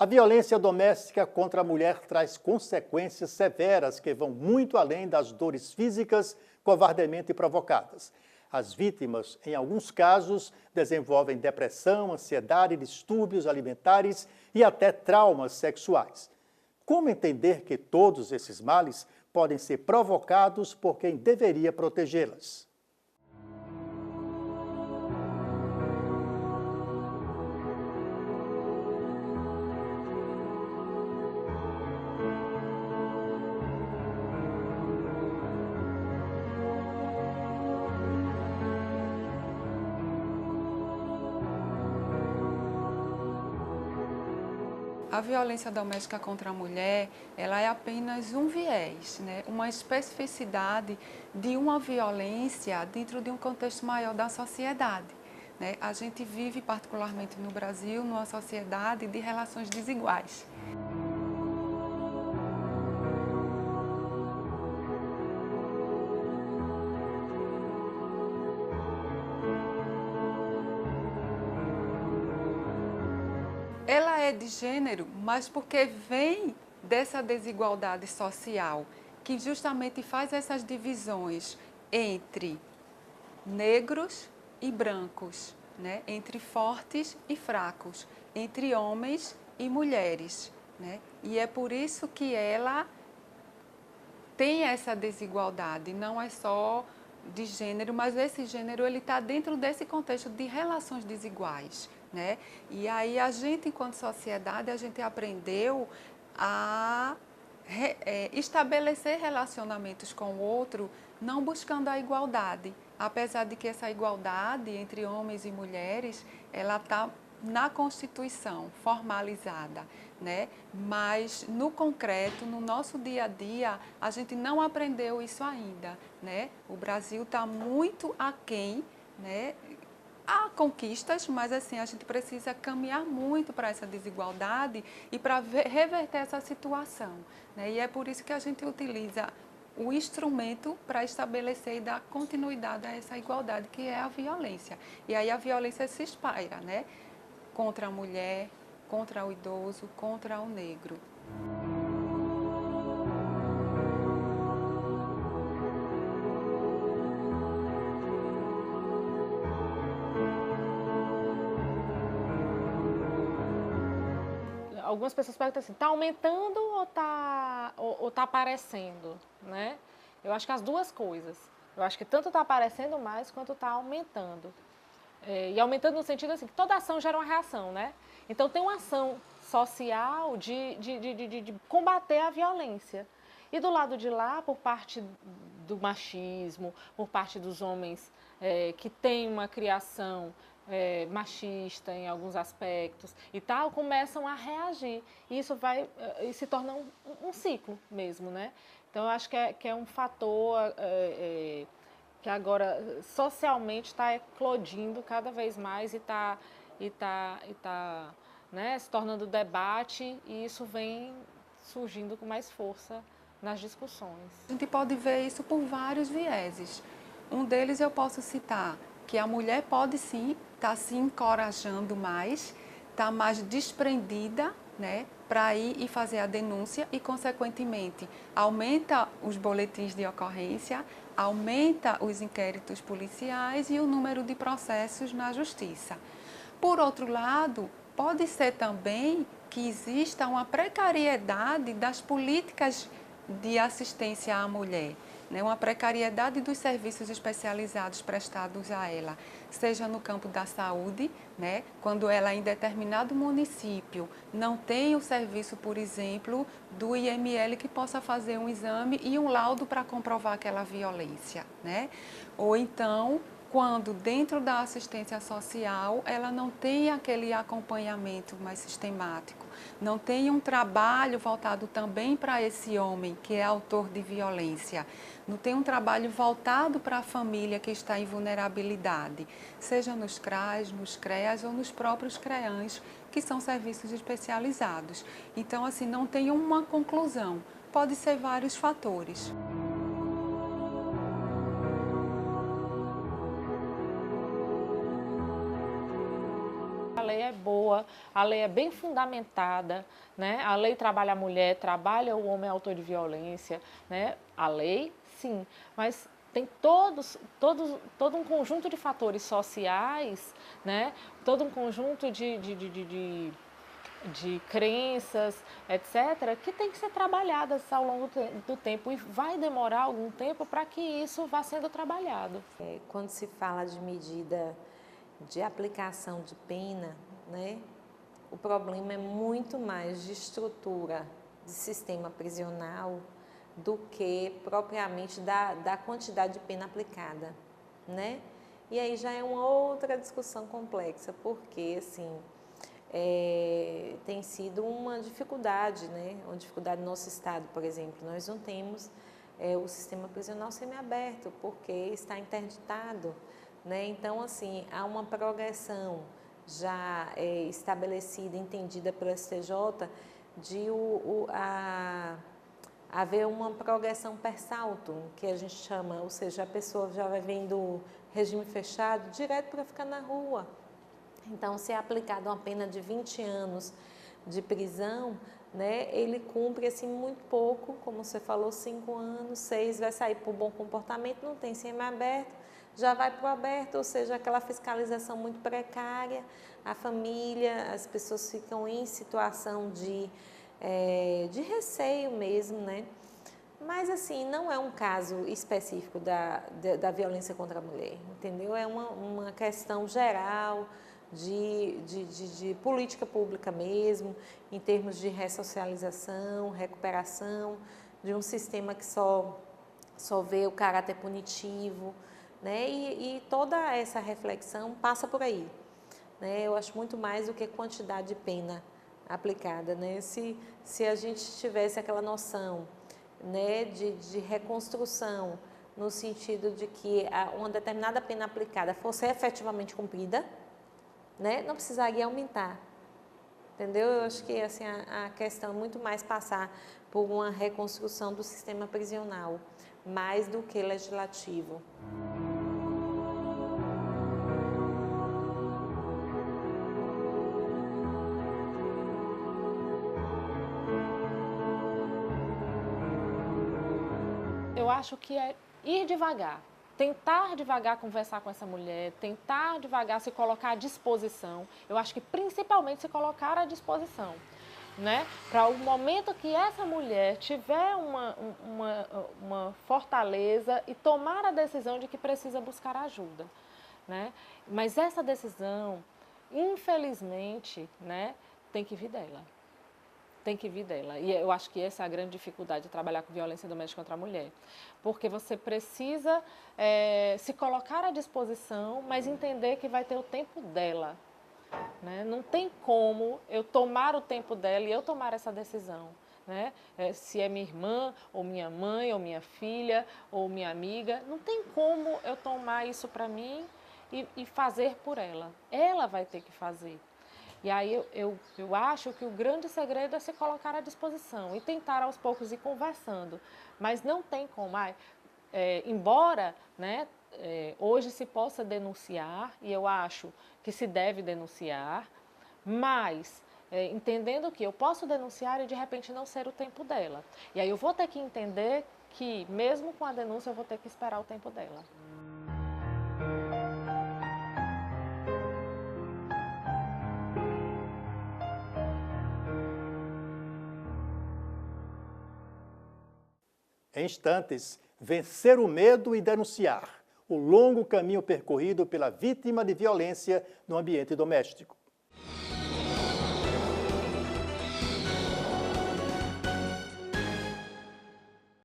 A violência doméstica contra a mulher traz consequências severas que vão muito além das dores físicas covardemente provocadas. As vítimas, em alguns casos, desenvolvem depressão, ansiedade, distúrbios alimentares e até traumas sexuais. Como entender que todos esses males podem ser provocados por quem deveria protegê-las? A violência doméstica contra a mulher, ela é apenas um viés, né? Uma especificidade de uma violência dentro de um contexto maior da sociedade, né? A gente vive, particularmente no Brasil, numa sociedade de relações desiguais. Ela é de gênero, mas porque vem dessa desigualdade social, que justamente faz essas divisões entre negros e brancos, né? Entre fortes e fracos, entre homens e mulheres, né? E é por isso que ela tem essa desigualdade, não é só de gênero, mas esse gênero ele está dentro desse contexto de relações desiguais, né? E aí a gente, enquanto sociedade, a gente aprendeu a estabelecer relacionamentos com o outro, não buscando a igualdade, apesar de que essa igualdade entre homens e mulheres, ela está na Constituição, formalizada, né? Mas no concreto, no nosso dia a dia, a gente não aprendeu isso ainda, né? O Brasil está muito aquém, né? Há conquistas, mas assim, a gente precisa caminhar muito para essa desigualdade e para reverter essa situação, né? E é por isso que a gente utiliza o instrumento para estabelecer e dar continuidade a essa igualdade, que é a violência. E aí a violência se espalha, né? Contra a mulher, contra o idoso, contra o negro. Algumas pessoas perguntam assim, está aumentando ou está aparecendo, né? Eu acho que as duas coisas. Eu acho que tanto está aparecendo mais quanto está aumentando. E aumentando no sentido assim, que toda ação gera uma reação, né? Então tem uma ação social de combater a violência. E do lado de lá, por parte do machismo, por parte dos homens que têm uma criação machista em alguns aspectos e tal, começam a reagir. E isso vai e se torna um ciclo mesmo, né? Então eu acho que é um fator que agora socialmente está eclodindo cada vez mais e está né, se tornando debate, e isso vem surgindo com mais força nas discussões. A gente pode ver isso por vários vieses. Um deles eu posso citar, que a mulher pode sim estar se encorajando mais, estar mais desprendida, né, para ir e fazer a denúncia e, consequentemente, aumenta os boletins de ocorrência, aumenta os inquéritos policiais e o número de processos na justiça. Por outro lado, pode ser também que exista uma precariedade das políticas de assistência à mulher, né? Uma precariedade dos serviços especializados prestados a ela, seja no campo da saúde, né? Quando ela em determinado município não tem o serviço, por exemplo, do IML que possa fazer um exame e um laudo para comprovar aquela violência, né? Ou então, quando dentro da assistência social ela não tem aquele acompanhamento mais sistemático, não tem um trabalho voltado também para esse homem que é autor de violência, não tem um trabalho voltado para a família que está em vulnerabilidade, seja nos CRAs, nos CREAs ou nos próprios CREANs, que são serviços especializados. Então, assim, não tem uma conclusão, pode ser vários fatores. lei é boa, a lei é bem fundamentada, né? A lei trabalha a mulher, trabalha o homem autor de violência, né? A lei, sim, mas tem todo um conjunto de fatores sociais, né? Todo um conjunto de crenças, etc., que tem que ser trabalhadas ao longo do tempo e vai demorar algum tempo para que isso vá sendo trabalhado. Quando se fala de medida de aplicação de pena, né, o problema é muito mais de estrutura de sistema prisional do que propriamente da quantidade de pena aplicada, né? E aí já é uma outra discussão complexa, porque assim, tem sido uma dificuldade, né? Uma dificuldade no nosso estado, por exemplo. Nós não temos o sistema prisional semiaberto, porque está interditado, né? Então, assim, há uma progressão já estabelecida, entendida pelo STJ, de haver uma progressão per saltum, que a gente chama, ou seja, a pessoa já vai vendo regime fechado direto para ficar na rua. Então, se é aplicada uma pena de 20 anos de prisão, né, ele cumpre assim muito pouco, como você falou, 5 anos, 6, vai sair por bom comportamento, não tem semiaberto, já vai para o aberto, ou seja, aquela fiscalização muito precária, a família, as pessoas ficam em situação de receio mesmo, né? Mas, assim, não é um caso específico da violência contra a mulher, entendeu? É uma questão geral de política pública mesmo, em termos de ressocialização, recuperação, de um sistema que só vê o caráter punitivo, né? E toda essa reflexão passa por aí, né? Eu acho muito mais do que quantidade de pena aplicada, né? Se a gente tivesse aquela noção, né, de reconstrução, no sentido de que uma determinada pena aplicada fosse efetivamente cumprida, né, não precisaria aumentar, entendeu? Eu acho que assim, a questão é muito mais passar por uma reconstrução do sistema prisional, mais do que legislativo. Eu acho que é ir devagar, tentar devagar conversar com essa mulher, tentar devagar se colocar à disposição. Eu acho que principalmente se colocar à disposição, né? Para o momento que essa mulher tiver uma fortaleza e tomar a decisão de que precisa buscar ajuda, né? Mas essa decisão, infelizmente, né, tem que vir dela. Tem que vir dela. E eu acho que essa é a grande dificuldade de trabalhar com violência doméstica contra a mulher. Porque você precisa se colocar à disposição, mas entender que vai ter o tempo dela, né? Não tem como eu tomar o tempo dela e eu tomar essa decisão, né? Se é minha irmã, ou minha mãe, ou minha filha, ou minha amiga, não tem como eu tomar isso para mim e fazer por ela. Ela vai ter que fazer. E aí eu acho que o grande segredo é se colocar à disposição e tentar aos poucos ir conversando. Mas não tem como. Embora, né, hoje se possa denunciar, e eu acho que se deve denunciar, mas entendendo que eu posso denunciar e de repente não ser o tempo dela. E aí eu vou ter que entender que mesmo com a denúncia eu vou ter que esperar o tempo dela. Em instantes, vencer o medo e denunciar o longo caminho percorrido pela vítima de violência no ambiente doméstico.